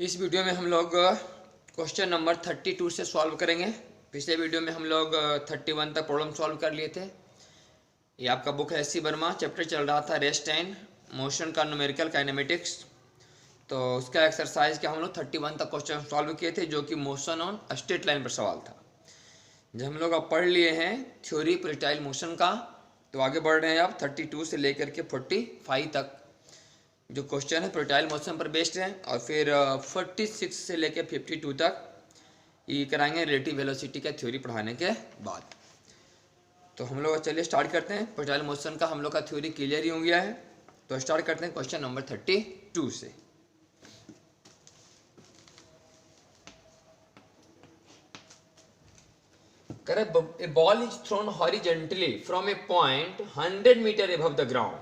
इस वीडियो में हम लोग क्वेश्चन नंबर 32 से सॉल्व करेंगे। पिछले वीडियो में हम लोग 31 तक प्रॉब्लम सॉल्व कर लिए थे। ये आपका बुक है एस सी वर्मा, चैप्टर चल रहा था रेस्ट एंड मोशन का न्यूमेरिकल काइनेमेटिक्स। तो उसका एक्सरसाइज के हम लोग 31 तक क्वेश्चन सॉल्व किए थे, जो कि मोशन ऑन स्ट्रेट लाइन पर सवाल था। जब हम लोग अब पढ़ लिए हैं थ्योरी प्रोजेक्टाइल मोशन का, तो आगे बढ़ रहे हैं अब 32 से लेकर के 45 तक जो क्वेश्चन है प्रोजेक्टाइल मोशन पर बेस्ड है। और फिर 46 से लेकर 52 तक ये कराएंगे रिलेटिव वेलोसिटी का थ्योरी पढ़ाने के बाद। तो हम लोग चलिए स्टार्ट करते हैं। प्रोजेक्टाइल मोशन का हम लोग का थ्योरी क्लियर ही हो गया है, तो स्टार्ट करते हैं क्वेश्चन नंबर 32 से। Correct. A ball is thrown horizontally from a point 100 metre above the ground.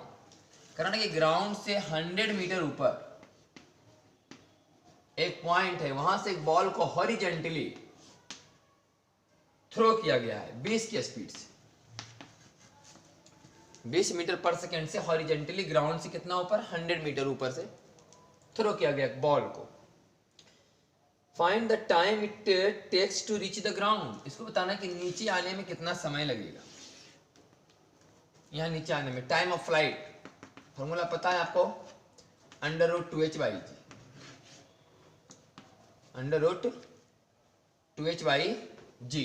कारण कि ग्राउंड से 100 मीटर ऊपर एक पॉइंट है, वहां से एक बॉल को हॉरिजेंटली थ्रो किया गया है 20 की स्पीड से, 20 मीटर पर सेकेंड से हॉरिजेंटली ग्राउंड से कितना ऊपर, 100 मीटर ऊपर से थ्रो किया गया बॉल को। Find the time it takes to reach the ground. इसको बताना कि नीचे आने में कितना समय लगेगा। यहां नीचे आने में टाइम ऑफ फ्लाइट फॉर्मूला पता है आपको, √2h/g, √2h/g।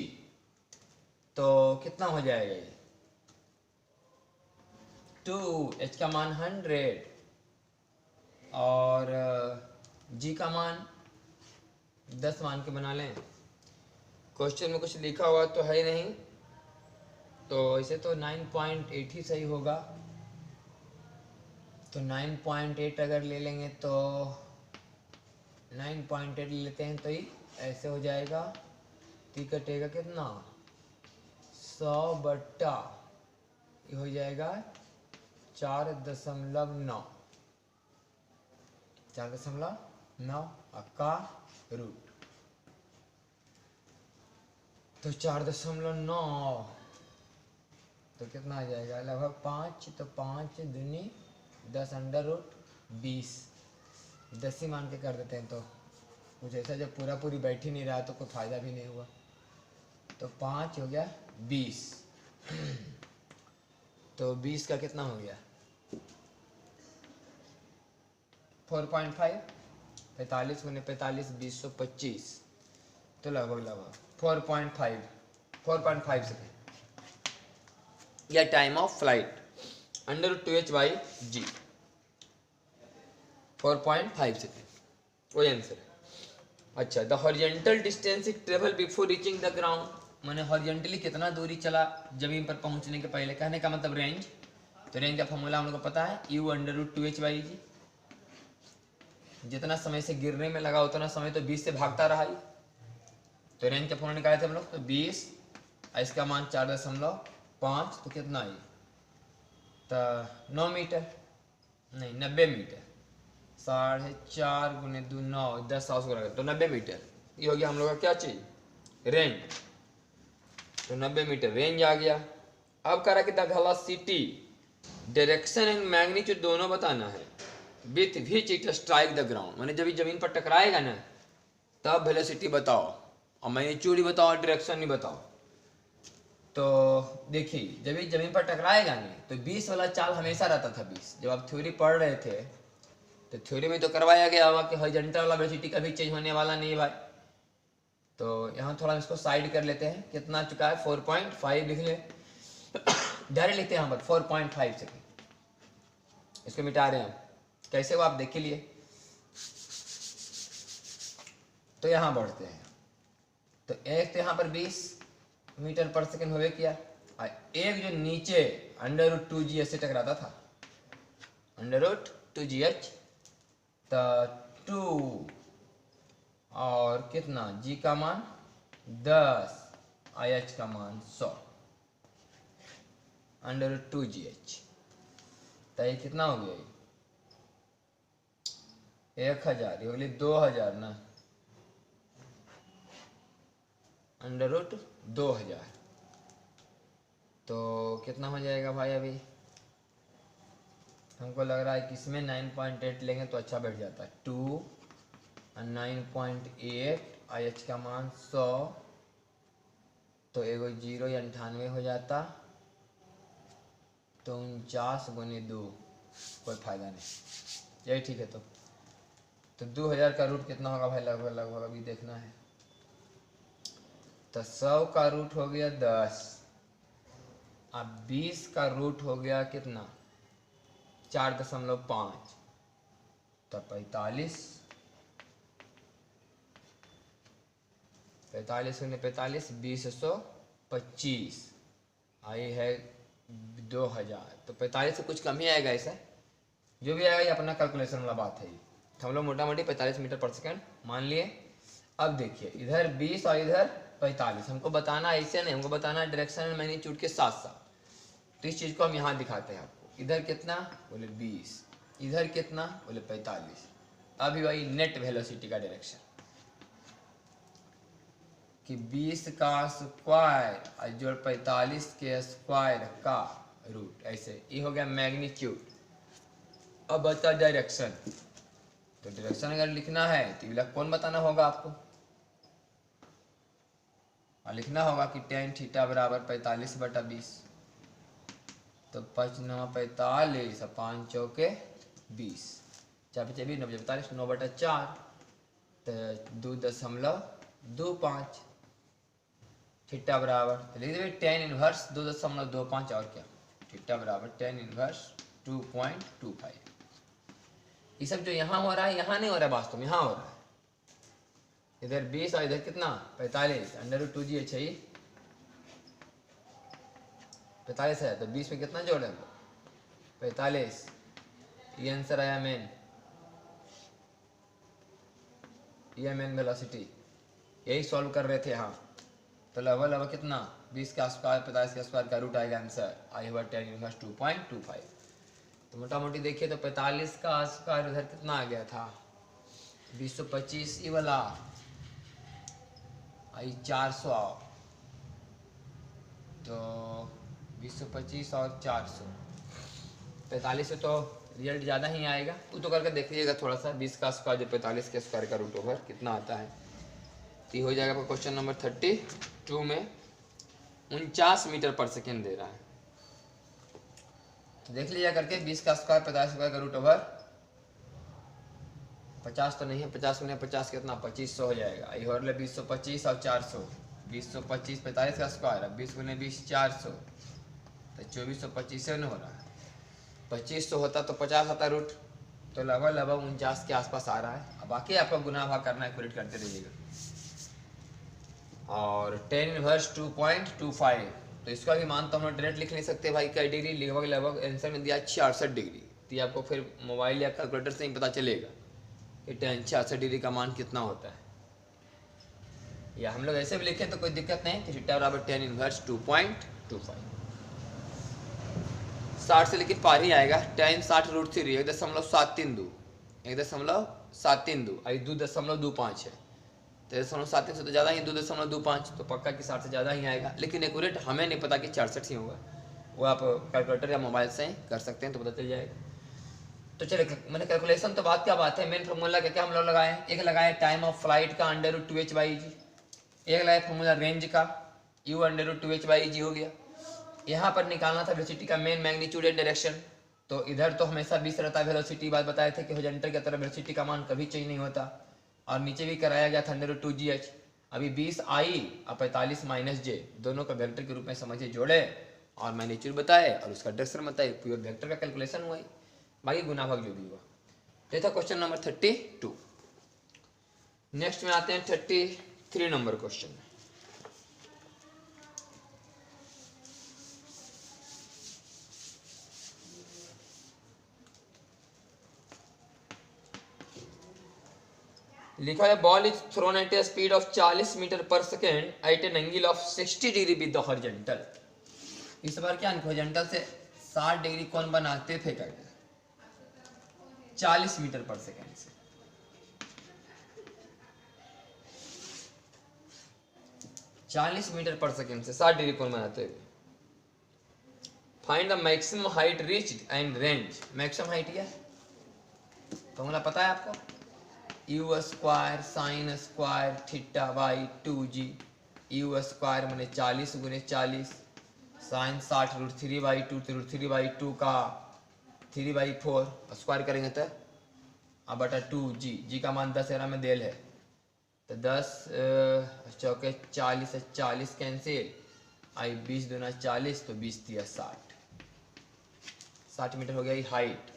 तो कितना हो जाएगा ये, 2h का मान 100 और g का मान 10 मान के बना लें। क्वेश्चन में कुछ लिखा हुआ तो है नहीं, तो इसे तो 9.8 ही सही होगा। तो 9.8 अगर ले लेंगे तो 9.8 लेते हैं तो ही ऐसे हो जाएगा। ती कटेगा कितना, 100 ये हो जाएगा 4.9, 4.9 का रूट। तो 4.9 तो कितना आ जाएगा, लगभग 5। तो 5 दूनी 10 √20, 10 ही मान के कर देते हैं। तो कुछ ऐसा जब पूरा पूरी बैठ ही नहीं रहा तो कोई फायदा भी नहीं हुआ। तो 5 हो गया 20, तो 20 का कितना हो गया 4.5, 45 गुने 45 225, तो लगभग 4.5 सेकेंड या time of flight √2h/g 4.5 second, वही आंसर है। अच्छा, the horizontal distance it travel before reaching the ground, मैंने हॉरिजॉन्टली कितना दूरी चला जमीन पर पहुंचने के पहले। कहने का मतलब रेंज। तो रेंज का फॉर्मूला हम लोग को पता है, u√2h/g। जितना समय से गिरने में लगा उतना समय तो 20 से भागता रहा ही। तो रेंज का फॉर्मूला निकाले थे हम लोग, तो 20 इसका मान 4.5, तो कितना आई, तो 9 मीटर नहीं 90 मीटर, 4.5 गुने 2 9, 10 तो 90 मीटर। ये हो गया हम लोग का क्या चीज, रेंज। तो 90 मीटर रेंज आ गया। अब कह रहा कि the velocity, direction and magnitude दोनों बताना है, with which it strike the ground. मैंने जब जमीन पर टकराएगा ना तब वेलोसिटी बताओ, और मैग्नीट्यूड ही बताओ, डायरेक्शन नहीं बताओ। तो देखिए, जब ये जमीन पर टकराएगा नहीं तो 20 वाला चाल हमेशा रहता था 20। जब आप थ्योरी पढ़ रहे थे तो थ्योरी में तो करवाया गया होगा कि हॉरिजॉन्टल वाला वेलोसिटी कभी चेंज होने वाला नहीं है भाई। तो यहाँ थोड़ा इसको साइड कर लेते हैं, कितना चुका है 4.5 लिख ले, डायरेक्ट लिखते हैं यहाँ पर 4.5 सेकेंड। इसको मिटा रहे हैं, कैसे वो आप देख लिए। तो यहाँ बढ़ते हैं, तो एक तो यहाँ पर 20 मीटर पर सेकेंड हुए किया, और एक जो नीचे √2g से टकराता था, √2gh, तो 2 और कितना g का मान 10, h का मान 100, √2gh। तो ये कितना हो गया, 1000, ये बोले 2000 ना, √2000। तो कितना हो जाएगा भाई, अभी हमको लग रहा है कि इसमें 9.8 लेंगे तो अच्छा बैठ जाता है। 2 9.8 और h का मान 100, तो एगो 0 या 98 हो जाता, तो 49 गुने 2, कोई फायदा नहीं, यही ठीक है। तो 2000 का रूट कितना होगा भाई? लगभग लगभग अभी देखना है। तो 100 का रूट हो गया 10, अब 20 का रूट हो गया कितना? 4.5, तो 45 गुने 45, 20/125, आई है 2000। तो 45 से कुछ कम ही आएगा, ऐसा जो भी आएगा ये अपना कैलकुलेशन वाला बात है। हम लोग मोटा मोटी 45 मीटर पर सेकेंड मान लिए। अब देखिए इधर 20 और इधर 45, हमको बताना ऐसे नहीं, हमको बताना डायरेक्शन एंड मैग्नीट्यूड के साथ साथ। तो इस चीज़ को हम यहाँ दिखाते हैं आपको। इधर कितना? बोले 20, इधर कितना? बोले 45। अभी वही नेट वेलोसिटी का डायरेक्शन कि 20 का स्क्वायर और जो 45 के स्क्वायर का रूट, ऐसे ये हो गया मैग्नीट्यूड। अब बता डायरेक्शन, तो डायरेक्शन अगर लिखना है तो ये कौन बताना होगा आपको? और लिखना होगा कि tan थीटा बराबर 45/20, तो 5 9 45 और 5 चौके 20, 4 5 20 9 45 9/4, तो 2.25 थीटा बराबर, तो लिख देंगे tan इनवर्स 2.25, और क्या? थीटा बराबर tan इनवर्स 2.25। ये सब जो यहाँ हो रहा है यहाँ नहीं हो रहा है, वास्तव में यहाँ हो रहा है। इधर 20 और इधर कितना? 45, √2g है, 45 है, तो 20 में कितना जोड़े? 45। ये आंसर आया मेन, ये मेन वेलोसिटी, यही सॉल्व कर रहे थे यहाँ। तो लगभग कितना? 20 का स्क्वायर 45 का स्क्वायर का रूट आएगा, आंसर आई हुआ tan इनवर्स 2.25। तो मोटा मोटी देखिए तो 45 का स्क्वायर उधर कितना आ गया था? 225 ये वाला, आई 400, तो 225 और 400, 45 से तो रिजल्ट ज़्यादा ही आएगा। वो तो करके देखिएगा थोड़ा सा, 20 का स्क्वायर जो 45 के स्क्वायर का रूट ओवर कितना आता है। तो हो जाएगा क्वेश्चन नंबर 32 में 49 मीटर पर सेकेंड दे रहा है। तो देख लीजिए करके 20 का स्क्वायर 50 स्क्वायर का रूट ओवर 50 तो नहीं है, 50 गुने 50 कितना? 2500 हो जाएगा। ये और ले 225 और 400, 225 45 का स्क्वायर, अब 20 गुने 20 400, तो 2425 से नहीं हो रहा है। 2500 होता तो 50 आता रूट, तो लगभग 49 के आसपास आ रहा है। अब बाकी आपको गुना भाग करना है, एक्यूरेट करते रहिएगा। और tan इनवर्स 2.25, तो इसका भी मान तो हम लोग डायरेक्ट लिख नहीं सकते भाई, कई डिग्री? लगभग आंसर में दिया 66 डिग्री। तो ये आपको फिर मोबाइल या कैलकुलेटर से ही पता चलेगा कि tan 66 डिग्री का मान कितना होता है। या हम लोग ऐसे भी लिखें तो कोई दिक्कत नहीं कि थीटा बराबर tan इनवर्स 2.25। 60 से लेकिन पार ही आएगा। tan 60 √3 1.732, 1.732, आई 2.25 है, तो 1.7 से तो ज़्यादा ही, 2.25, तो पक्का कि 60 से ज़्यादा ही आएगा। लेकिन एक्यूरेट हमें नहीं पता कि 64 ही होगा, वो आप कैलकुलेटर या मोबाइल से कर सकते हैं तो पता चल जाएगा। तो चलिए मैंने कैलकुलेशन तो बात क्या बात है, मेन फार्मूला क्या क्या हम लोग लगाए? एक लगाए टाइम ऑफ फ्लाइट का √2h/g, एक लगाए फार्मूला रेंज का u √2h/g हो गया। यहाँ पर निकालना था वेलोसिटी का मेन मैग्नीट्यूड एंड डायरेक्शन, तो इधर तो हमेशा 20 रहता है वेलोसिटी, बात बताए थे कि हॉरिजॉन्टल की तरफ वेलोसिटी का मान कभी चेंज नहीं होता, और नीचे भी कराया गया था √2gh। अभी 20 आई और 45 -j, दोनों का वेक्टर के रूप में समझिए जोड़े और मैग्नीट्यूड बताए और उसका डायरेक्शन बताए, प्योर वेक्टर का कैलकुलेशन हुआ, बाकी गुना भाग जो भी हुआ। ये था क्वेश्चन नंबर 32। नेक्स्ट में आते हैं 33 नंबर क्वेश्चन में। लिखा है ball is thrown at a speed of 40 metre per second at an angle of 60 degree with the horizontal. इस बार क्या हॉरिजॉन्टल से 60 डिग्री कौन बनाते थे क्या? 40 मीटर पर सेकेंड से। चालीस मीटर पर सेकेंड से 60 डिग्री कौन बनाते हुए? Find the maximum height reached and range. Maximum height क्या है? फॉर्मूला पता है आपको? You square sine square theta by 2g। You square मैंने 40 गुने 40, साइन 60 √3/2, तो √3/2 का 3/4 स्क्वायर करेंगे तो अब बटा 2g। जी का मान 10 में देल है, तो 10 चौके 40 से 40 कैंसिल, आई 20 दूना 40, तो 20 दिया 60 मीटर हो गया ये हाइट।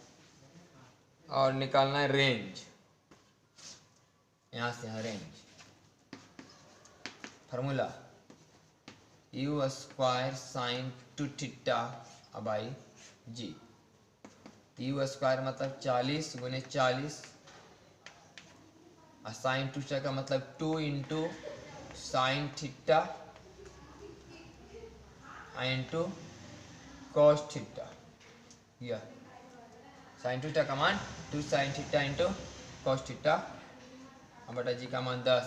और निकालना है रेंज, यहाँ से यहाँ range. Formula u square sine 2 theta by g. U square मतलब 40 गुने 40, और साइन 2 थीटा का मतलब 2 into sine theta into cos theta. यह साइन थीटा का मान 2 sine theta into cos theta, और बटा जी का मान 10,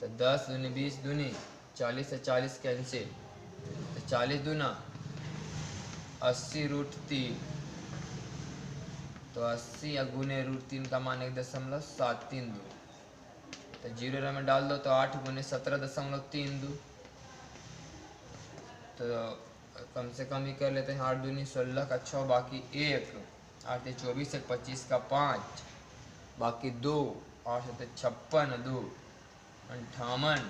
तो 10 दूनी 20 दूनी 40 से 40 कैंसिल, तो 40 दूना 80 √3, तो 80 या गुने √3 का मान 1.732, तो जीरो में डाल दो तो 8 गुने 17.32, तो कम से कम ही कर लेते हैं। 8 दूनी 16 का 6, बाकी 1, 8 से 24, 1 25 का 5, बाकी 2, 8 से 56, 2 58,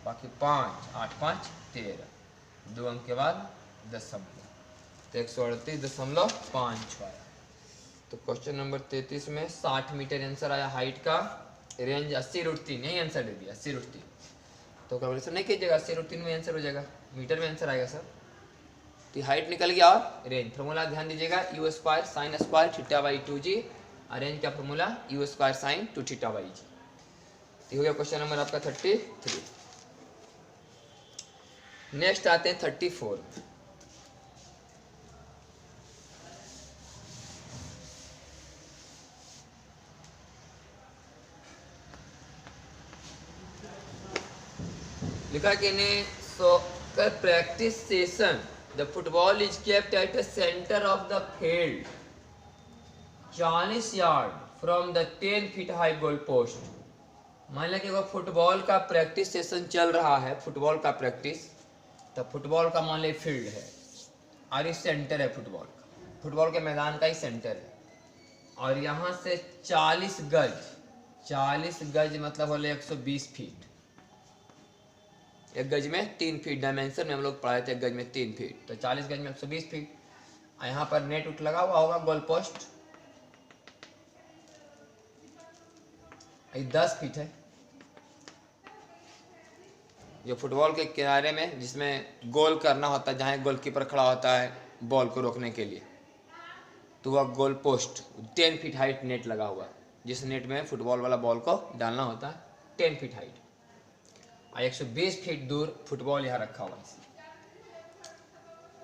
बाकी 5, 8 5 13, 2 अंक के बाद दशमलव, तो 138.5 आया। तो क्वेश्चन नंबर 33 में 60 मीटर आंसर आया हाइट का, रेंज 80 √3, यही आंसर दे दिया 80 √3। तो कैलकुलेशन नहीं कीजिएगा, 80 √3 में आंसर हो जाएगा, मीटर में आंसर आएगा सर। तो हाइट निकल गया और रेंज। फॉर्मूला ध्यान दीजिएगा, u square sine square theta by 2g, और रेंज का formula u square sine 2 theta by g. तो हो गया क्वेश्चन नंबर आपका 33। नेक्स्ट आते हैं 34। लिखा कि soccer practice session, the football is kept at the centre of the field 40 yard from the 10 feet high goal post. मान लिया कि वो फुटबॉल का प्रैक्टिस सेशन चल रहा है, फुटबॉल का प्रैक्टिस, तो फुटबॉल का मान ली फील्ड है और ये सेंटर है फुटबॉल का, फुटबॉल के मैदान का ही सेंटर है, और यहाँ से 40 गज मतलब होले 120 फीट। एक गज में 3 फीट, डायमेंशन में हम लोग पढ़ाए थे, एक गज में 3 फीट, तो 40 गज में 120 फीट। यहाँ पर नेट उठ लगा हुआ होगा, गोल पोस्ट 10 फीट है, जो फुटबॉल के किनारे में जिसमें गोल करना होता है, जहाँ गोलकीपर खड़ा होता है बॉल को रोकने के लिए, तो वह goal post 10 feet height net लगा हुआ, जिस नेट में फुटबॉल वाला बॉल को डालना होता है 10 फीट हाइट, और 120 फीट दूर फुटबॉल यहाँ रखा हुआ है,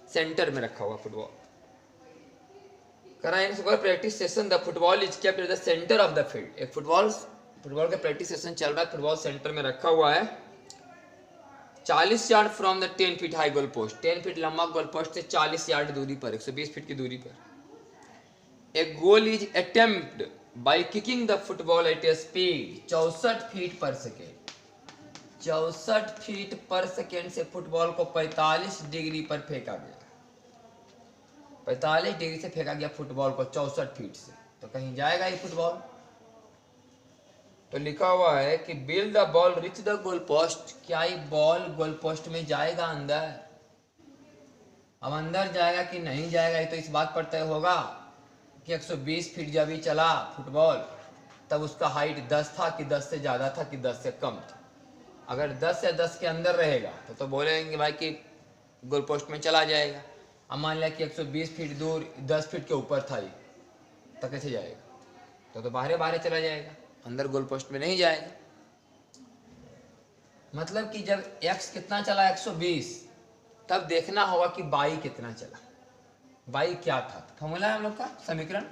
सेंटर में रखा हुआ football. Practice session, the football is kept at the centre of the field. एक फुटबॉल का प्रैक्टिस सेशन चल रहा है, फुटबॉल सेंटर में रखा हुआ है, 40 yard from the 10 feet high goal post. 10 feet लंबा गोल पोस्ट से 40 यार्ड दूरी पर, 120 फीट की दूरी पर। A goal is attempt by kicking the football at a speed 64 feet per second. 64 feet per second से फुटबॉल को 45 डिग्री पर फेंका गया, 45 डिग्री से फेंका गया फुटबॉल को 64 फीट से, तो कहीं जाएगा ये फुटबॉल। तो लिखा हुआ है कि bill the ball rich the goal post. क्या ये बॉल गोल पोस्ट में जाएगा अंदर? अब अंदर जाएगा कि नहीं जाएगा ये तो इस बात पर तय होगा कि 120 फीट जब ही चला फुटबॉल, तब उसका हाइट 10 था कि 10 से ज़्यादा था कि 10 से कम था। अगर 10 या 10 के अंदर रहेगा तो बोलेंगे भाई कि गोल पोस्ट में चला जाएगा। अब मान लिया कि 120 फीट दूर 10 फीट के ऊपर था ये, तो कैसे जाएगा? तो बाहरे बाहरे चला जाएगा, अंदर गोल पोस्ट में नहीं जाएगा। मतलब कि जब x कितना चला 120, तब देखना होगा कि y कितना चला, y क्या था। फॉर्मूला है हम लोग का समीकरण,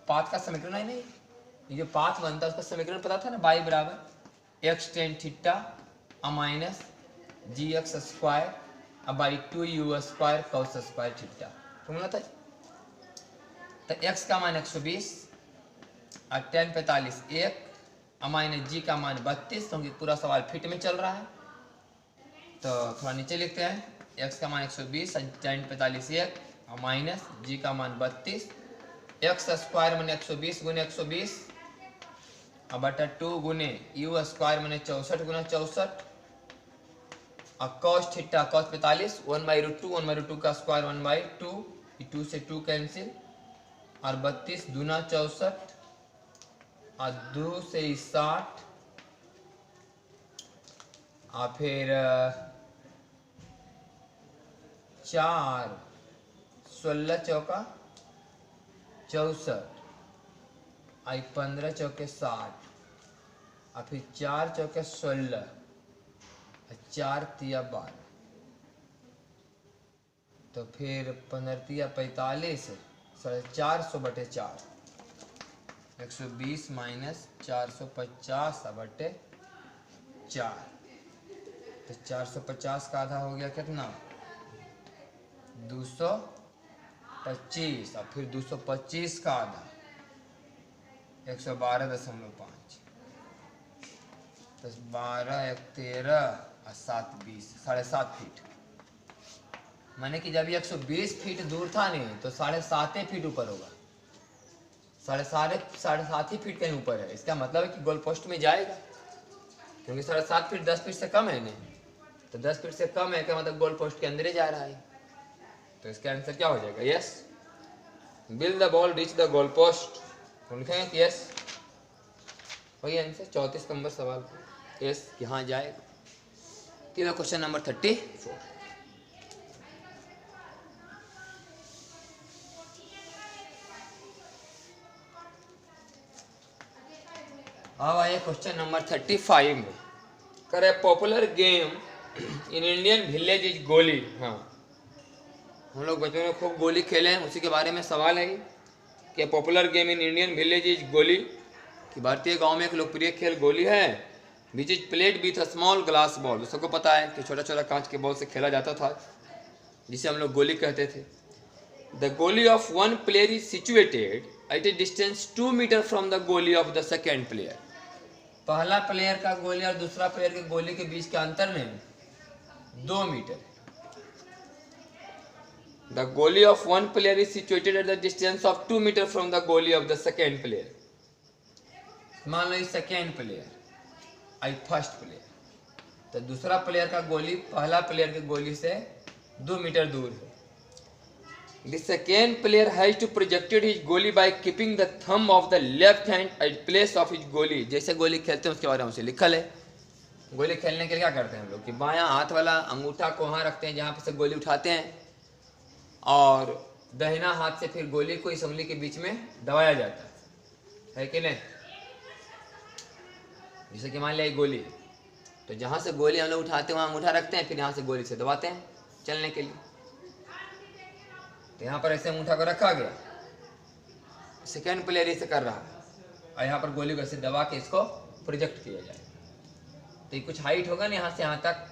पाथ का समीकरण है नहीं, ये जो पाथ बनता है उसका समीकरण पता था ना, y बराबर x tan theta minus gx square by 2u square cos square theta, formula था। तो x का मान 120 और tan 45 1 माइनस जी का मान 32, क्योंकि पूरा सवाल फिट में चल रहा है। तो थोड़ा नीचे लिखते हैं, x का मान 120 sin 45 1 और माइनस जी का मान 32, एक्स स्क्वायर मैंने 120 गुने 120 और बटा 2 गुने यू स्क्वायर मैंने 64 गुना 64 और cos थीटा cos 45 1/√2 का स्क्वायर 1/2, 2 से 2 कैंसिल और 32 दूना 64 और 2 से 60 और फिर 4 16 चौका 64 आई 15 चौके 60 और फिर 4 चौके 16 और 4 तिया 12, तो फिर 15 तिया 45 450/4 120 माइनस 450/4, तो 450 का आधा हो गया कितना 225 और फिर 225 का आधा 112.5, 12 1 13 और 7 20 7.5 फीट। माने कि जब ये 120 फीट दूर था नहीं तो 7.5 फीट ऊपर होगा, 7.5 फीट कहीं ऊपर है। इसका मतलब है कि गोल पोस्ट में जाएगा, क्योंकि 7.5 फीट 10 फीट से कम है नहीं, तो 10 फीट से कम है क्या मतलब गोल पोस्ट के अंदर ही जा रहा है। तो इसका आंसर क्या हो जाएगा, yes. Will the ball reach the goal post, लिखेंगे यस, वही आंसर 34 नंबर सवाल यस कि हाँ जाएगा। Question number 34। अब आइए क्वेश्चन नंबर 35 में। करे popular game in Indian village is गोली। हाँ, हम लोग बचपन में खूब गोली खेले हैं, उसी के बारे में सवाल है कि popular game in Indian village is गोली, कि भारतीय गांव में एक लोकप्रिय खेल गोली है, which is played with a small glass ball. सबको पता है कि छोटा छोटा कांच के बॉल से खेला जाता था, जिसे हम लोग गोली कहते थे। The goli of one player is situated at a distance 2 metre from the goli of the second player. पहला प्लेयर का गोली और दूसरा प्लेयर के गोली के बीच का अंतर में 2 मीटर। The goli of one player is situated at the distance of 2 metre from the goli of the second player. मान लो सेकेंड प्लेयर आई फर्स्ट प्लेयर, तो दूसरा प्लेयर का गोली पहला प्लेयर के गोली से 2 मीटर दूर है। The second player has to projected his goalie by keeping the thumb of the left hand at place of his goalie। जैसे गोली खेलते हैं उसके बारे में उसे लिखा है। गोली खेलने के लिए क्या करते हैं हम लोग कि बायां हाथ वाला अंगूठा को वहाँ रखते हैं जहाँ पे से गोली उठाते हैं, और दाहिना हाथ से फिर गोली को इस उंगली के बीच में दबाया जाता है कि नहीं। जैसे कि मान लिया गोली, तो जहाँ से गोली हम लोग उठाते हैं वहाँ अंगूठा रखते हैं, फिर यहाँ से गोली से दबाते हैं चलने के लिए। तो यहाँ पर ऐसे अंगूठा को रखा गया, सेकेंड प्लेयर इसे कर रहा है, और यहाँ पर गोली को ऐसे दबा के इसको प्रोजेक्ट किया जाए। तो ये कुछ हाइट होगा ना यहाँ से यहाँ तक,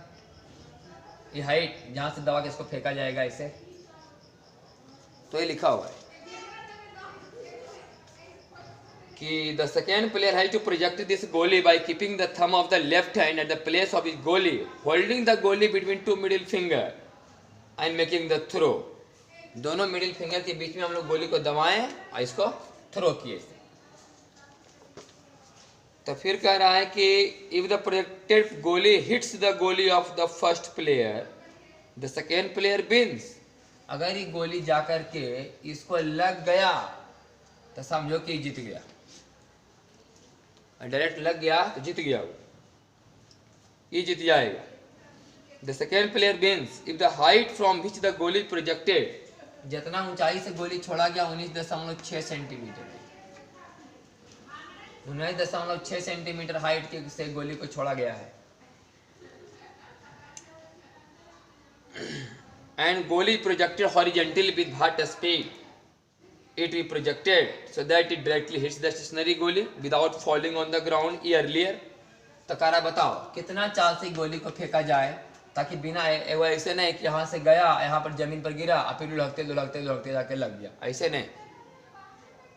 ये हाइट जहाँ से दबा के इसको फेंका जाएगा इसे, तो ये लिखा हुआ है कि the second player has to project this goli by keeping the thumb of the left hand at the place of his goli, holding the goli between 2 middle finger and making the throw. दोनों मिडिल फिंगर के बीच में हम लोग गोली को दबाएं और इसको थ्रो किए। तो फिर कह रहा है कि if the projected goli hits the goli of the first player the second player wins. अगर ये गोली जाकर के इसको लग गया तो समझो कि जीत गया, डायरेक्ट लग गया तो जीत गया, ये जीत जाएगा। The second player wins if the height from which the goli projected, जितना ऊंचाई से गोली छोड़ा गया 19.6 सेंटीमीटर, 19.6 सेंटीमीटर हाइट के से गोली को छोड़ा गया है। एंड गोली projected horizontally with what speed it be projected so that it directly hits the stationary गोली without falling on the ground earlier। तो कारा बताओ कितना चाल से गोली को फेंका जाए ताकि बिना ऐसे नहीं कि यहाँ से गया यहाँ पर जमीन पर गिरा और फिर लुढ़कते लुढ़कते लुढ़कते जाके लग गया, ऐसे नहीं,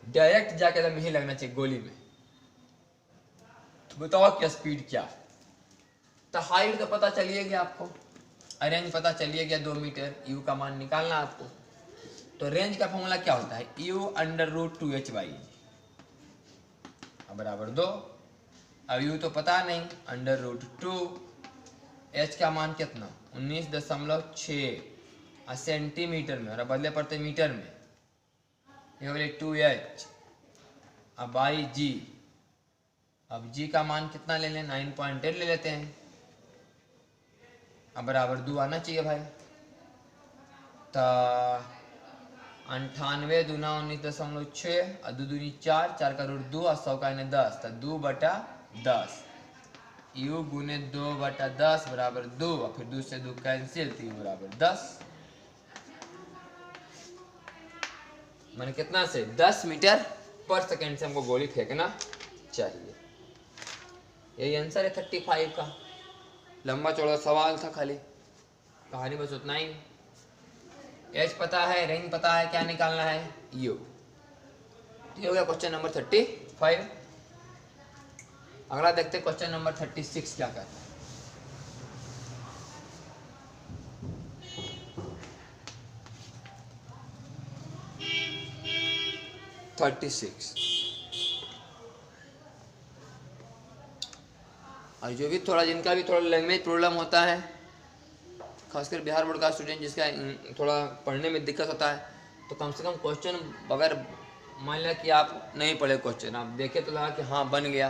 डायरेक्ट जाके एकदम यही लगना चाहिए गोली में। बताओ क्या स्पीड क्या है। तो हाइट तो पता चलिए गया आपको, रेंज पता चलिए गया 2 मीटर, यू का मान निकालना आपको। तो रेंज का फॉर्मूला क्या होता है, you under root 2h by बराबर 2। अब यू तो पता नहीं, अंडर रूट 2, एच का मान कितना 19.6 सेंटीमीटर में, और बदले पड़ते मीटर में, ये हो गए 2h। अब बाई जी, अब जी का मान कितना ले लें 9.8 ले लेते हैं, अब बराबर 2 आना चाहिए भाई। तो 98 दूना 19.6 और 2 दूनी 4, 4 का रूट 2 और 100 का 10, तो 2/10 यू गुने 2/10 बराबर 2, और फिर 2 से 2 कैंसिल, तो यू बराबर 10। मैंने कितना से 10 मीटर पर सेकेंड से हमको गोली फेंकना चाहिए। यही आंसर है 35 का। लंबा चौड़ा सवाल था खाली, कहानी बस उतना ही। एच पता है, रेंज पता है, क्या निकालना है यू। ठीक हो गया क्वेश्चन नंबर 35। अगला देखते हैं क्वेश्चन नंबर 36 क्या कहता है। 36 और जो भी थोड़ा जिनका भी थोड़ा लैंग्वेज प्रॉब्लम होता है, खासकर बिहार बोर्ड का स्टूडेंट जिसका थोड़ा पढ़ने में दिक्कत होता है, तो कम से कम क्वेश्चन अगर मान लिया कि आप नहीं पढ़े क्वेश्चन, आप देखे तो लगा कि हाँ बन गया,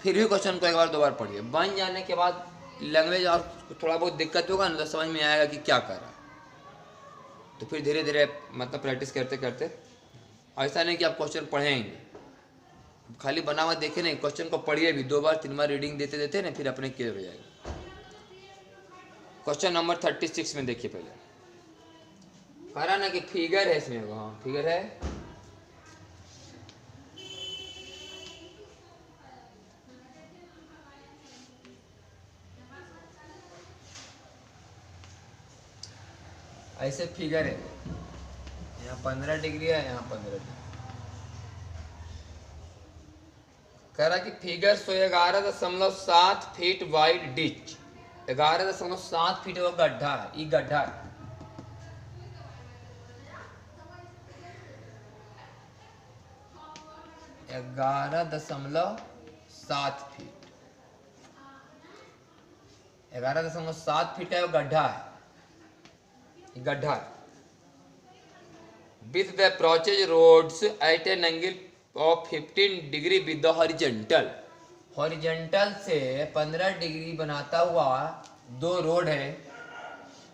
फिर भी क्वेश्चन को एक बार 2 बार पढ़िए। बन जाने के बाद लैंग्वेज और थोड़ा बहुत दिक्कत होगा ना, तो समझ में आएगा कि क्या कर रहा है। तो फिर धीरे धीरे मतलब प्रैक्टिस करते करते, ऐसा नहीं कि आप क्वेश्चन पढ़ेंगे खाली बना हुआ देखे नहीं, क्वेश्चन को पढ़िए भी 2 बार 3 बार रीडिंग देते देते ना, फिर अपने क्लियर हो जाएगा। क्वेश्चन नंबर 36 में देखिए, पहले कह रहा ना कि फिगर है इसमें, हाँ फिगर है। ऐसे फिगर है, यहाँ 15 डिग्री है, यहाँ 15 डिग्री। कह रहा कि figure 11.7 feet wide ditch, 11.7 feet वो गड्ढा है, ये गड्ढा है। ग्यारह दशमलव 7 फीट है वो गड्ढा है, गड्ढा। With the approaches roads at an angle of 15 degree with the horizontal, horizontal से 15 डिग्री बनाता हुआ 2 रोड है।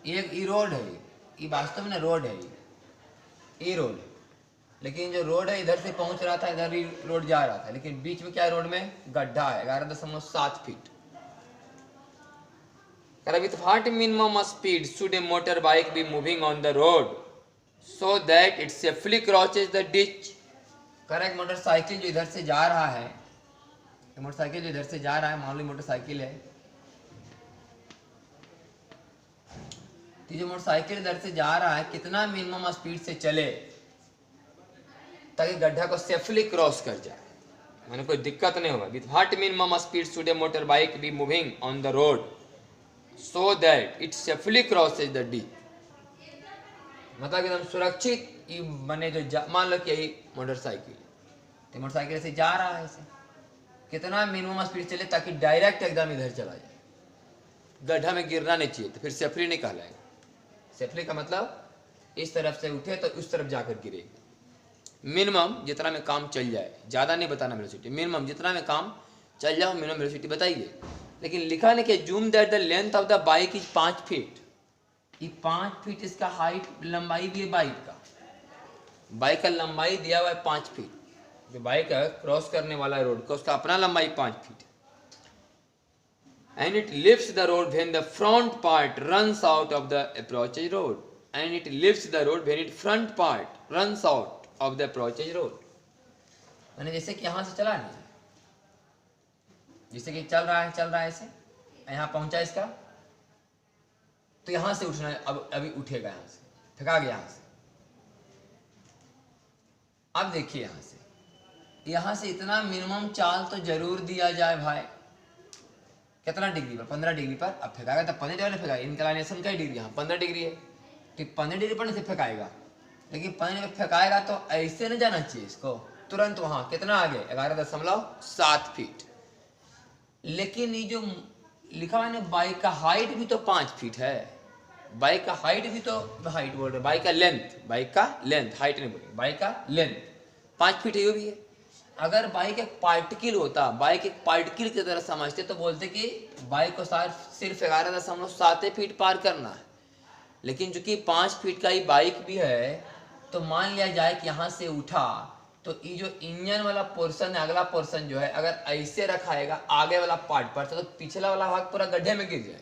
एक ई रोड है, ये वास्तव में रोड है, ये रोड, लेकिन जो रोड है इधर से पहुंच रहा था, इधर ही रोड जा रहा था, लेकिन बीच में क्या है, रोड में गड्ढा है 11.7 feet. With what minimum speed should a motorbike be moving on the road so that it safely crosses the ditch? Correct, motorcycle जो इधर से जा रहा है, मोटरसाइकिल जो इधर से जा रहा है, मान लो मोटरसाइकिल है, तो जो मोटरसाइकिल इधर से जा रहा है कितना मिनिमम स्पीड से चले ताकि गड्ढा को सेफली क्रॉस कर जाए, मैंने कोई दिक्कत नहीं होगा। With what minimum speed should A motor bike be moving on the road so that it safely crosses the D, मतलब एकदम सुरक्षित बने। जो मान लो कि यही मोटरसाइकिल, तो मोटरसाइकिल से जा रहा है, ऐसे कितना मिनिमम स्पीड चले ताकि डायरेक्ट एकदम इधर चला जाए, गड्ढा में गिरना नहीं चाहिए, तो फिर सेफली नहीं कहलाएगा। सेफली का मतलब इस तरफ से उठे तो उस तरफ जाकर गिरेगी। मिनिमम जितना में काम चल जाए, ज़्यादा नहीं बताना वेलोसिटी, मिनिमम जितना में काम चल जाए मिनिमम वेलोसिटी बताइए। लेकिन लिखा नहीं कि zoom that the length of the bike is 5 feet, ये 5 फीट इसका हाइट लंबाई भी है बाइक का, बाइक का लंबाई दिया हुआ है 5 फीट, जो बाइक है क्रॉस करने वाला रोड का उसका अपना लंबाई 5 feet. And it lifts the road when the front part runs out of the approach road. And it lifts the road when its front part runs out of the approach road. मैंने जैसे कि यहाँ से चला नहीं, जैसे कि चल रहा है ऐसे, यहाँ पहुंचा इसका, तो यहाँ से उठना है, अब अभी उठेगा, यहाँ से थका गया यहाँ से। अब देखिए यहाँ से इतना मिनिमम चाल तो जरूर दिया जाए भाई, कितना डिग्री पर, 15 डिग्री पर। अब फेंकाएगा तो 15 डिग्री फेंकाएगा, इंक्लाइनेशन का डिग्री, यहाँ 15 डिग्री है, ठीक 15 डिग्री पर नहीं फेंकाएगा, लेकिन 15 डिग्री फेंकाएगा तो ऐसे नहीं जाना चाहिए इसको, तुरंत वहां कितना आगे 11.7 फीट। लेकिन ये जो लिखा हुआ है बाइक का हाइट भी तो 5 फीट है, बाइक का हाइट भी तो, हाइट बोल रहे बाइक का लेंथ, बाइक का लेंथ, हाइट नहीं बोल, बाइक का लेंथ 5 फीट है, ये भी है। अगर बाइक एक पार्टिकल होता, बाइक एक पार्टिकल की तरह समझते तो बोलते कि बाइक को सिर्फ 11.7 फीट पार करना है, लेकिन चूंकि 5 फीट का ही बाइक भी है, तो मान लिया जाए कि यहाँ से उठा तो ये जो इंजन वाला पोर्शन है, अगला पोर्शन जो है, अगर ऐसे रखाएगा आगे वाला पार्ट पर, तो पिछला वाला भाग पूरा गड्ढे में गिर जाएगा।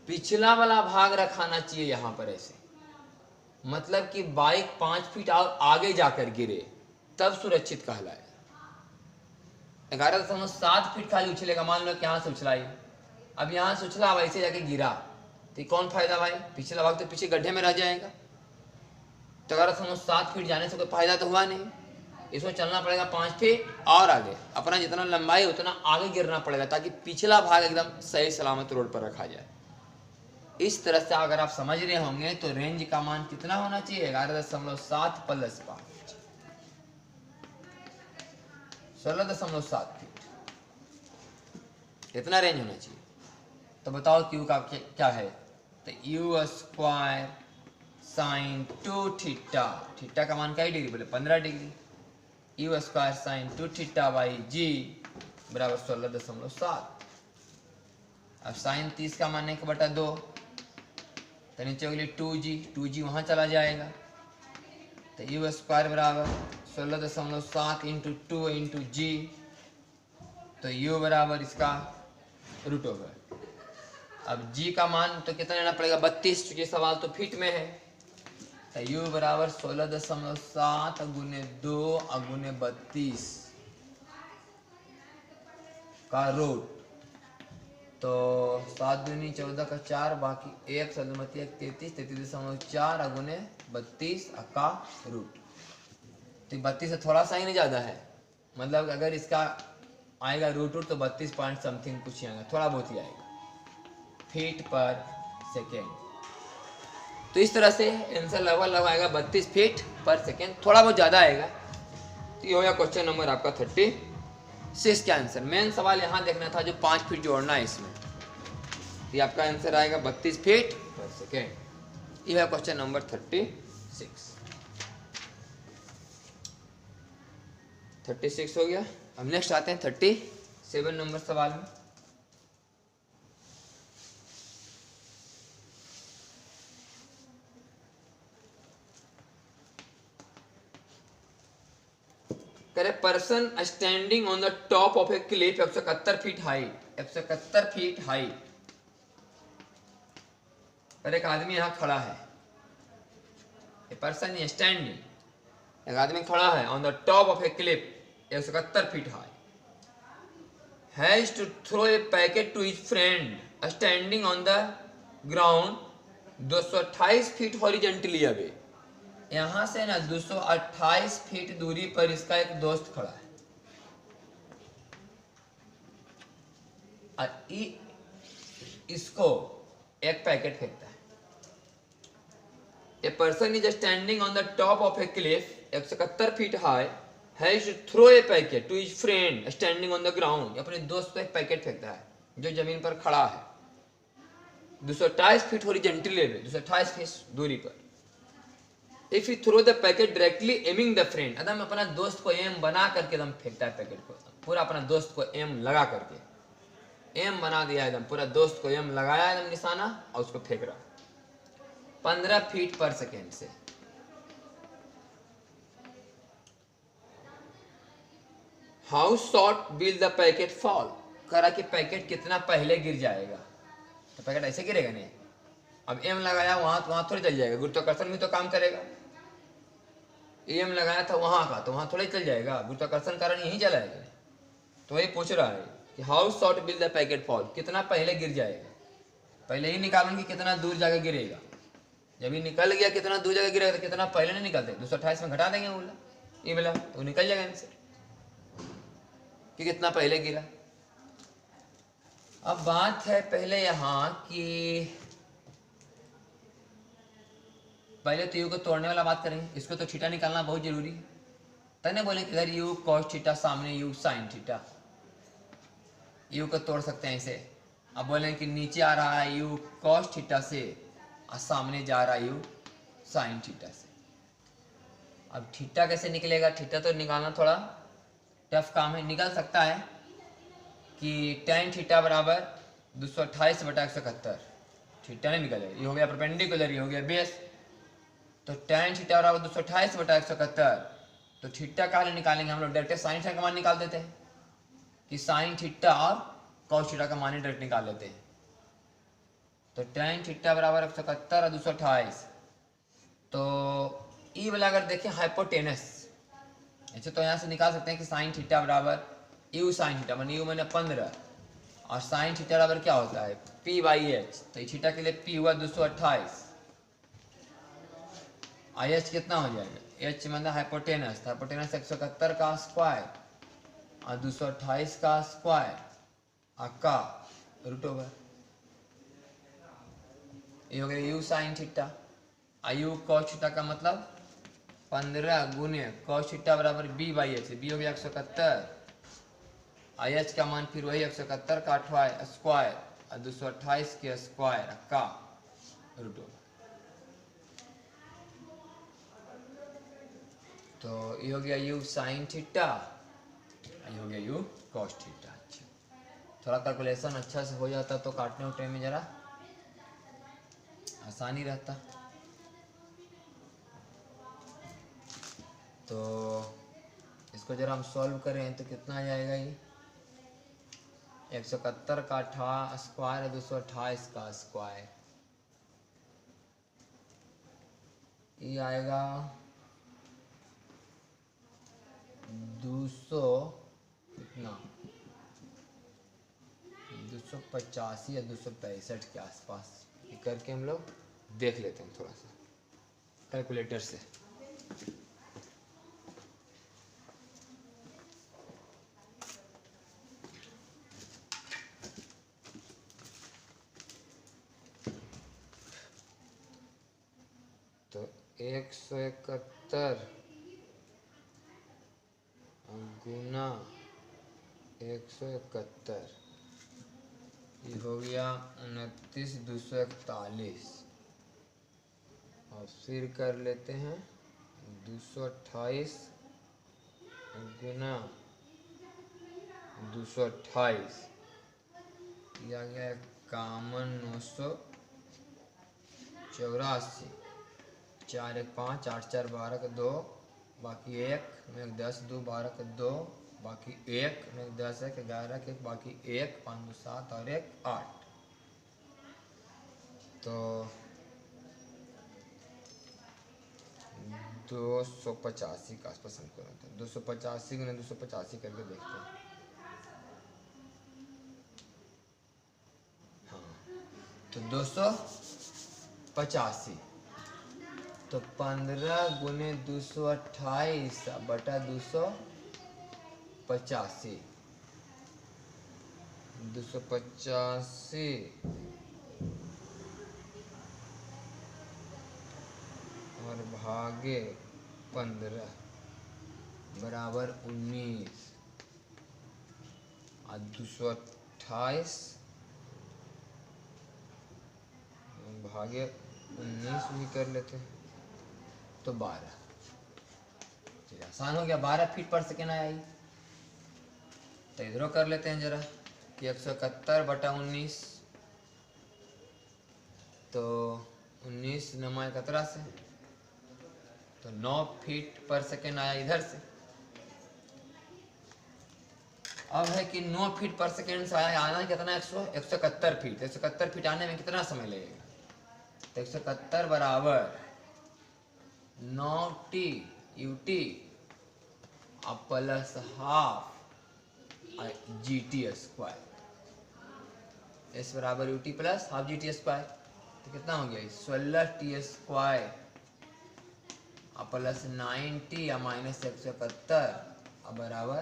पिछला वाला भाग रखाना चाहिए यहाँ पर ऐसे, मतलब कि बाइक 5 फीट और आगे जाकर गिरे तब सुरक्षित कहलाए। 11.7 फीट खाली उछलेगा, मान लो कि यहाँ से उछलाई, अब यहाँ से उछला, अब ऐसे जाके गिरा, तो कौन फायदा भाई, पिछला भाग तो पीछे गड्ढे में रह जाएगा। तो 11.7 फीट जाने से कोई फायदा तो हुआ नहीं, इसमें चलना पड़ेगा 5 फीट और आगे, अपना जितना लंबाई उतना आगे गिरना पड़ेगा, ताकि पिछला भाग एकदम सही सलामत रोड पर रखा जाए। इस तरह से अगर आप समझ रहे होंगे तो रेंज का मान कितना होना चाहिए, 11.7 प्लस 5, 16.7 फीट, इतना रेंज होना चाहिए। तो बताओ क्यू का क्या है, तो u square sine 2 theta, theta का मान क्या डिग्री बोले 15 degree, u square sine 2 theta by g बराबर 16.7। अब साइन 30 का मान 1/2, तो नीचे होगी 2g, 2g वहाँ चला जाएगा, तो यू स्क्वायर बराबर 16.7 इंटू 2 इंटू जी, तो u बराबर इसका रूट ओवर। अब g का मान तो कितना लेना पड़ेगा 32, चूंकि सवाल तो फीट में है, तो u बराबर 16.7 गुने 2 गुने 32 का रूट, तो 7 दूनी 14 का 4, बाकी 1 सदमती 33, 33.4 गुने 32 का रूट। तो 32 से थोड़ा सा ही नहीं ज़्यादा है, मतलब अगर इसका आएगा रूट तो 32 पॉइंट समथिंग कुछ ही आएगा, थोड़ा बहुत ही आएगा फीट पर सेकेंड। तो इस तरह से आंसर लगभग आएगा 32 फीट पर सेकेंड, थोड़ा बहुत ज़्यादा आएगा। तो ये हो गया क्वेश्चन नंबर आपका 36 का आंसर। मेन सवाल यहाँ देखना था जो 5 फीट जोड़ना है इसमें, ये आपका आंसर आएगा 32 फीट पर सेकेंड। ये है क्वेश्चन नंबर 36 हो गया। अब नेक्स्ट आते हैं 37 नंबर सवाल में। करे person standing on the top of a cliff 171 feet height, 171 feet height पर एक आदमी यहां खड़ा है, ए पर्सन इज स्टैंडिंग, एक आदमी खड़ा है on the top of a cliff 171 feet high, has to throw a packet to his friend standing on the ground 228 feet horizontally away. यहां से ना 228 फीट दूरी पर इसका एक दोस्त खड़ा है और इसको एक पैकेट फेंकता है। A person is standing on the top of a cliff 171 feet high, has to throw a packet to his friend standing on the ground. अपने दोस्त को एक पैकेट फेंकता है जो जमीन पर खड़ा है 228 फीट हॉरिजेंटली अवे, 228 फीट दूरी पर। If you throw the packet directly aiming the friend, एकदम अपना दोस्त को एम बना करके एकदम फेंकता है पैकेट को, पूरा अपना दोस्त को एम लगा करके एम बना दिया, एकदम पूरा दोस्त को एम लगाया एकदम निशाना और उसको फेंक रहा 15 फीट पर सेकेंड से। How short will the packet fall, करा कि पैकेट कितना पहले गिर जाएगा, तो पैकेट ऐसे गिरेगा नहीं। अब एम लगाया वहां थोड़ी चल जाएगा, गुरुत्वाकर्षण भी तो काम करेगा। एम लगाया था वहां का, तो वहां थोड़ी चल जाएगा, गुरुत्वाकर्षण कारण यही चलाएगा। तो वही पूछ रहा है कि how short will the packet fall, कितना पहले गिर जाएगा। पहले ही निकालेंगे कि कितना दूर जाकर गिरेगा, जब ये निकल गया कितना दूर जाकर गिरेगा, तो कितना पहले नहीं निकलते 228 में घटा देंगे बोला ये बोला, तो निकल जाएगा इनसे कि कितना पहले गिरा। अब बात है पहले यहाँ कि पहले तो यू को तोड़ने वाला बात करें, इसको तो थीटा निकालना बहुत जरूरी है। तने बोले कि अगर यू कॉस थीटा सामने यू साइन थीटा, यू को तोड़ सकते हैं इसे। अब बोले कि नीचे आ रहा है यू कॉस थीटा से और सामने जा रहा है यू साइन थीटा से। अब थीटा कैसे निकलेगा? थीटा तो निकालना थोड़ा टफ काम है। निकल सकता है कि tan थीटा बराबर 228/171। थीटा नहीं निकलेगा, ये हो गया परपेंडिकुलर, ये हो गया बेस। तो tan थीटा बराबर 228/171। तो थीटा का हल निकालेंगे हम लोग डायरेक्ट साइन थीटा का मान निकाल देते हैं कि साइन थीटा और कॉस थीटा का मान डायरेक्ट निकाल लेते हैं। तो tan थीटा बराबर 171 और 228। तो ई वाला अगर देखें हाइपोटेनस, ऐसे तो यहाँ से निकाल सकते हैं कि साइन थीटा बराबर यू साइन थीटा, मान यू मैंने 15 और साइन थीटा बराबर क्या होता है p/h। तो थीटा के लिए p हुआ 228, IH कितना हो जाएगा? h मतलब हाइपोटेनस, हाइपोटेनस 171 का स्क्वायर और 228 का स्क्वायर का रूट ओवर। ये हो गया you sine theta. You cos theta का मतलब 15 गुने कॉस थीटा बराबर b/h, b हो गया 171, IH का मान फिर वही 171 का स्क्वायर और 228 के स्क्वायर का रूट ओवर। तो ये हो गया यू साइन थीटा, ये हो गया यू कॉस थीटा। अच्छा, थोड़ा कैलकुलेशन अच्छा से हो जाता तो काटने उठने में जरा आसानी रहता। तो इसको जरा हम सॉल्व करें तो कितना आ जाएगा? ये 171 का स्क्वायर 228 का स्क्वायर, ये आएगा 200 कितना 285 या 265 के आसपास। ये करके हम लोग देख लेते हैं थोड़ा सा कैलकुलेटर से। तो 171 गुना 171, ये हो गया 29,241। और फिर कर लेते हैं 228 गुना 228, यह आ गया 51,984। 4 1 5 8 4 12 का 2 बाकी 1 में 10 2 12 का 2 बाकी 1 में 10 1 11 के बाकी 1 5 2 7 और 1 8। तो 285 के आसपास हमको रहता है। 285 गुना 285 करके देखते हैं। हाँ, तो 285, तो 15 गुने 228 बटा 285, 285 और भागे 15 बराबर 19 और 228 भागे 19 भी कर लेते हैं तो 12। चलिए आसान हो गया, 12 फीट पर सेकेंड आया। तो इधरों कर लेते हैं जरा कि 171/19, तो 19 9 17 से, तो 9 फीट पर सेकेंड आया इधर से। अब है कि 9 फीट पर सेकेंड से आया, आना कितना 171 फीट। 171 फीट आने में कितना समय लगेगा? तो 171 बराबर 9t ut plus half gt square, s बराबर ut plus half gt square. तो कितना हो गया 16t स्क्वायर प्लस 9t या माइनस 171 बराबर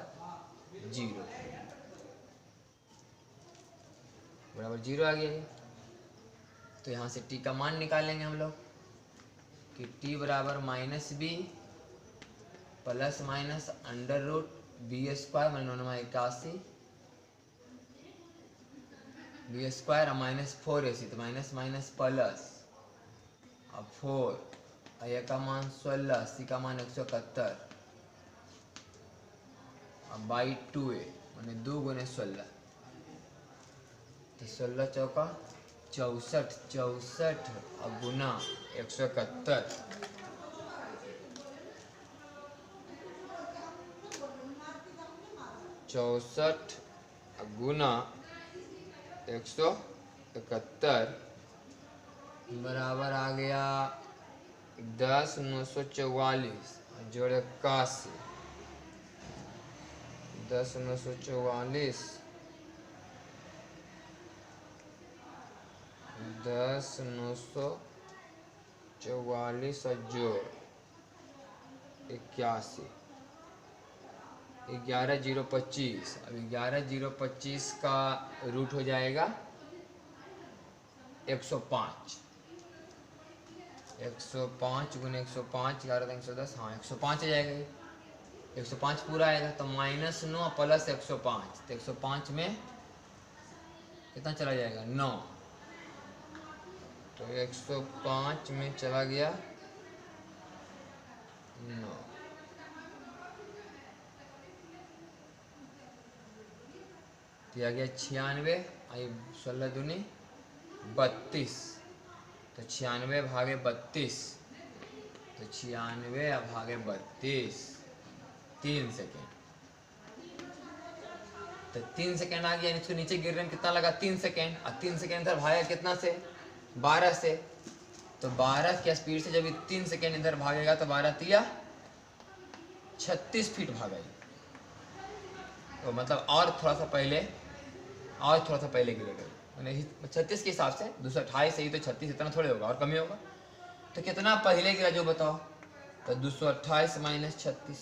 0। बराबर 0 आ गया ये। तो यहाँ से t का मान निकालेंगे हम लोग कि t बराबर -b plus minus under root b square मतलब 81 बी स्क्वायर और -4ac तो माइनस माइनस प्लस अब 4 a का मान 16 c का मान 171 अब बाई 2a मैंने 2 गुने 16 तो 16 चौका 64 64 और गुना 171 64 गुना 171 बराबर आ गया 10,944 जोड़ 81 10,944 10,944 और जोड़ 81 11,025 अब 11,025 का रूट हो जाएगा 105 105 गुने 105 11 110 हाँ 105 आ जाएगा ये 105 पूरा आएगा तो -9 प्लस 105 तो 105 में कितना चला जाएगा 9 तो 105 में चला गया 9 दिया गया 96 आई 16 दूनी 32 तो 96 भागे 32 तो 96 भागे 32 3 सेकेंड तो 3 सेकेंड आ गया इसको नीचे गिर रहे हैं कितना लगा 3 सेकेंड और 3 सेकेंड इधर भागेगा कितना से 12 से तो 12 की स्पीड से जब 3 सेकेंड इधर भागेगा तो 12 तिया 36 फीट भागेगा तो मतलब और थोड़ा सा पहले गिरेगा मैंने 36 के हिसाब से 228 से ही तो 36 इतना थोड़े होगा और कमी होगा तो कितना पहले गिरा जो बताओ तो 228 माइनस 36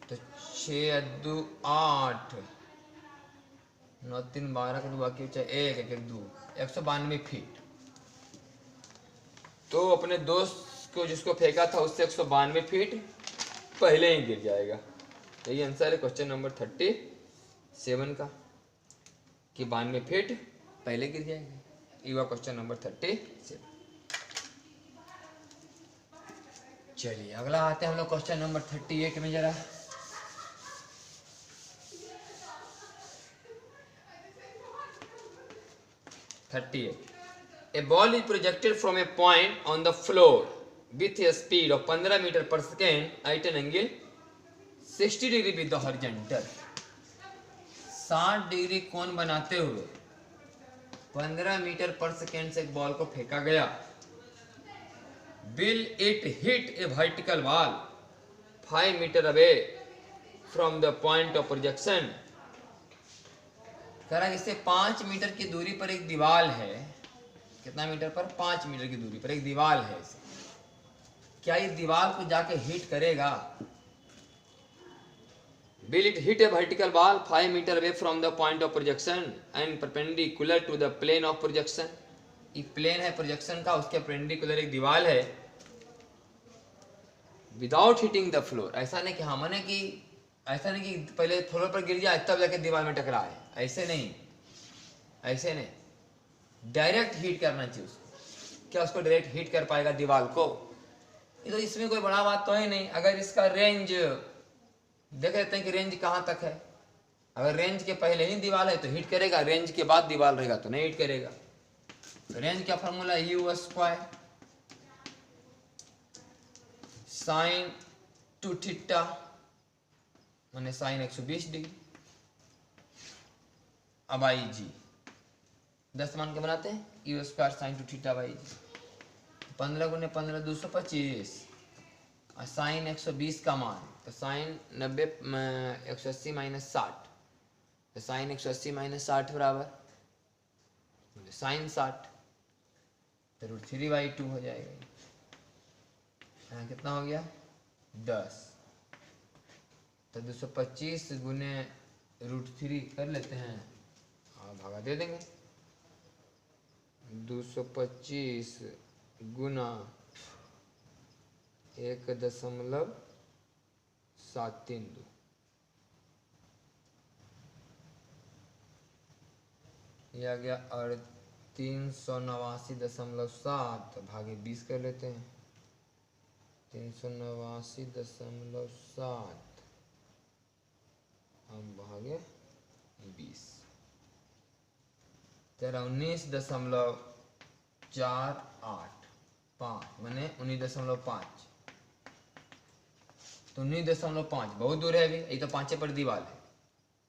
तो 6 2 8 9 3 12 का 2 बाकी बचा 1 1 1 2 192 फीट तो अपने दोस्त को जिसको फेंका था उससे 192 फीट पहले ही गिर जाएगा। यही आंसर है क्वेश्चन नंबर 37 का कि 92 फीट पहले गिर जाएगा। ये हुआ क्वेश्चन नंबर 37। चलिए अगला आते हैं हम लोग क्वेश्चन नंबर 38 में जरा। A ball is projected from a point on the floor with a speed of 15 meter per second at an angle 60 degree with the horizontal। 60 degree कोण बनाते हुए 15 मीटर पर सेकेंड से एक बॉल को फेंका गया। Will it hit a vertical wall 5 meter away from the point of projection? कह रहा है इससे 5 मीटर की दूरी पर एक दीवार है। कितना मीटर पर 5 मीटर की दूरी पर एक दीवार है। क्या ये दीवार को जाके हिट करेगा? Will it hit a vertical wall 5 meter away from the point of projection and perpendicular to the plane of projection? ये प्लेन है प्रोजेक्शन का उसके परपेंडिकुलर एक दीवार है। Without hitting the floor ऐसा नहीं कि हाँ माने कि ऐसा नहीं कि पहले फ्लोर पर गिर जाए तब जाके दीवार में टकराए ऐसे नहीं डायरेक्ट हिट करना चाहिए उसको। क्या उसको डायरेक्ट हिट कर पाएगा दीवार को? ये तो इसमें कोई बड़ा बात तो है नहीं। अगर इसका रेंज देख लेते हैं कि रेंज कहाँ तक है। अगर रेंज के पहले ही दीवार है तो हिट करेगा, रेंज के बाद दीवार रहेगा तो नहीं हिट करेगा। तो रेंज का formula u square sine 2 theta माने साइन 120 डिग्री अब आई जी 10 मान के बनाते हैं u square sine 2 theta by g 15 गुने 15 225 और साइन 120 का मान तो साइन 90 180 माइनस 60 तो साइन 180 माइनस 60 बराबर साइन 60 तो √3/2 हो जाएगा। यहाँ कितना हो गया 10 तो 225 गुने √3 कर लेते हैं, हाँ भागा दे देंगे। 225 गुना 1.732, यह आ गया। और 389.7 भागे 20 कर लेते हैं। 389.7 हम भागे 20, तेरा 19.485 मैंने 19.5, तो 19.5 बहुत दूर है अभी, ये तो 5 पर दीवार है,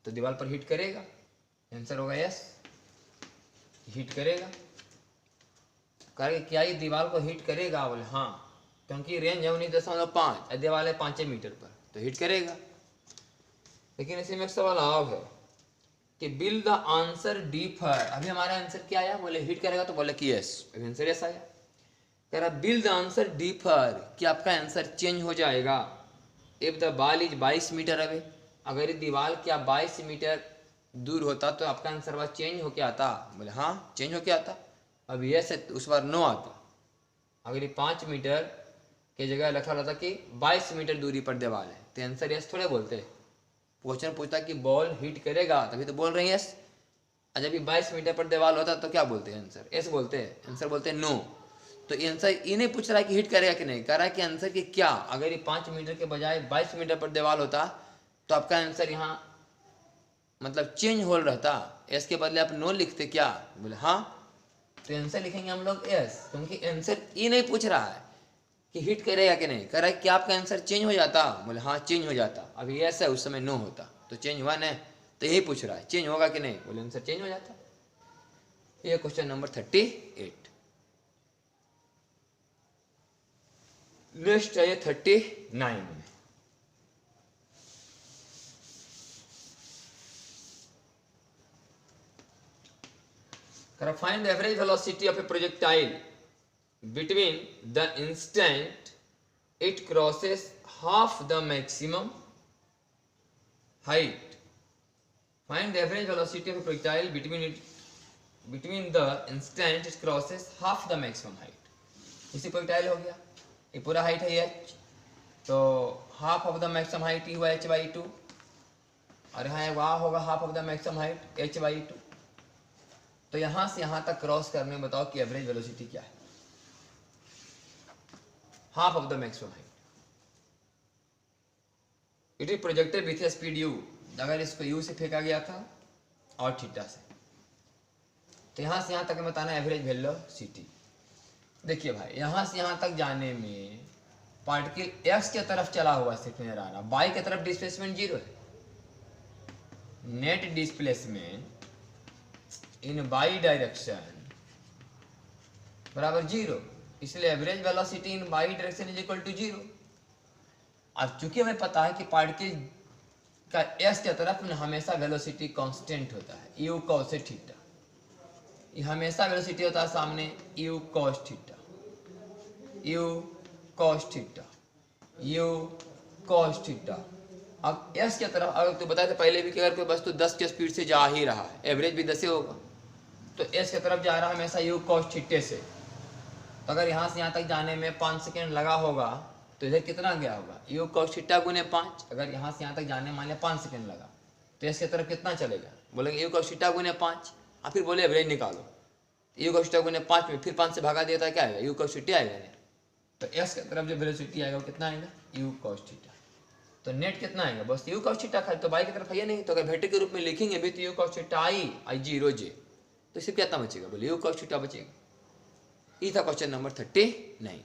तो दीवार पर हिट करेगा, आंसर होगा यस, हिट करेगा। करेगा क्या ये दीवार को हिट करेगा? बोले हाँ, क्योंकि रेंज है 19.5, दीवार है 5 मीटर पर, तो हिट करेगा। लेकिन इसी में एक सवाल और है कि बिल द आंसर डिफर, अभी हमारा आंसर क्या आया? बोले हिट करेगा, तो बोले कि यस, अभी आंसर यस आया। कह रहा बिल द आंसर डिफर, कि आपका आंसर चेंज हो जाएगा। If the ball is 22 metre away, अगर ये दीवार क्या 22 मीटर दूर होता तो आपका आंसर वह चेंज होके आता। बोले हाँ चेंज होके आता। अब यस है उस बार नो आता। अगर ये 5 मीटर की जगह लिखा रहता कि 22 मीटर दूरी पर दीवार है, तो आंसर यस थोड़े बोलते। क्वेश्चन पूछता कि बॉल हिट करेगा, तभी तो बोल रहे हैं यस। और जब ये 22 मीटर पर दीवार होता तो क्या बोलते हैं? आंसर यस बोलते हैं, आंसर बोलते हैं नो। तो आंसर ये नहीं पूछ रहा है कि हिट करेगा कि नहीं, कह रहा है कि आंसर की क्या, अगर ये 5 मीटर के बजाय 22 मीटर पर दीवार होता तो आपका आंसर यहाँ मतलब चेंज हो रहता, एस के बदले आप नो लिखते क्या? बोले हाँ, तो आंसर लिखेंगे हम लोग एस, क्योंकि आंसर ये नहीं पूछ रहा है कि हिट करेगा कि नहीं, कह रहा है कि आपका आंसर चेंज हो जाता। बोले हाँ चेंज हो जाता, अभी यस है उस समय नो होता, तो चेंज हुआ ना, तो यही पूछ रहा है चेंज होगा कि नहीं, बोले आंसर चेंज हो जाता। ये क्वेश्चन नंबर 38। नेक्स्ट है 39 में। Find the average velocity of a projectile between the instant it crosses half the maximum height. Find the average velocity of a projectile between the instant it crosses half the maximum height. इसी projectile हो गया, ये पूरा height है h, तो half of the maximum height ही हुआ h/2, और यहाँ वहाँ होगा half of the maximum height h/2। तो यहां से यहां तक क्रॉस करने में बताओ कि एवरेज वेलोसिटी क्या है? Half of the maximum height. It is projected with speed u, अगर इसको u से फेंका गया था और थीटा से, तो यहां से यहां तक बताना एवरेज वेलोसिटी। देखिए भाई, यहां से यहां तक जाने में पार्टिकल x के तरफ चला हुआ सिर्फ नजर आ रहा, y की तरफ डिस्प्लेसमेंट 0 है। Net displacement in y direction बराबर 0, इसलिए average velocity in y direction is equal to 0। अब चूंकि हमें पता है कि पार्टिकल का एस के तरफ में हमेशा वेलोसिटी कांस्टेंट होता है, यू कॉस थीटा, ये हमेशा वेलोसिटी होता है सामने you cos theta, you cos theta, you cos theta. अब एस के तरफ अगर तो बताए थे पहले भी कि अगर कोई वस्तु 10 के स्पीड से जा ही रहा है, एवरेज भी 10 ही होगा, तो एस की तरफ जा रहा है हमेशा यू कॉस थीटा से। तो अगर यहाँ से यहाँ तक जाने में 5 सेकेंड लगा होगा तो इधर कितना गया होगा? यू कॉस थीटा गुने 5। अगर यहाँ से यहाँ तक जाने मान लिया 5 सेकेंड लगा, तो एस की तरफ कितना चलेगा? बोलेंगे यू कॉस थीटा गुने 5, और फिर बोले एवरेज निकालो, यू कॉस थीटा गुने 5 में फिर 5 से भागा देता है, क्या आएगा? यू कॉस थीटा आएगा। तो एस की तरफ जो वेलोसिटी आएगा वो कितना आएगा? You cos theta. तो नेट कितना आएगा? बस यू कॉस थीटा खाली, तो बाई की तरफ है नहीं, तो अगर वेक्टर के रूप में लिखेंगे भी तो you cos theta I 0 j, तो सिर्फ कितना बचेगा? बोले यू कॉस थीटा बचेगा। ये था क्वेश्चन नंबर 39।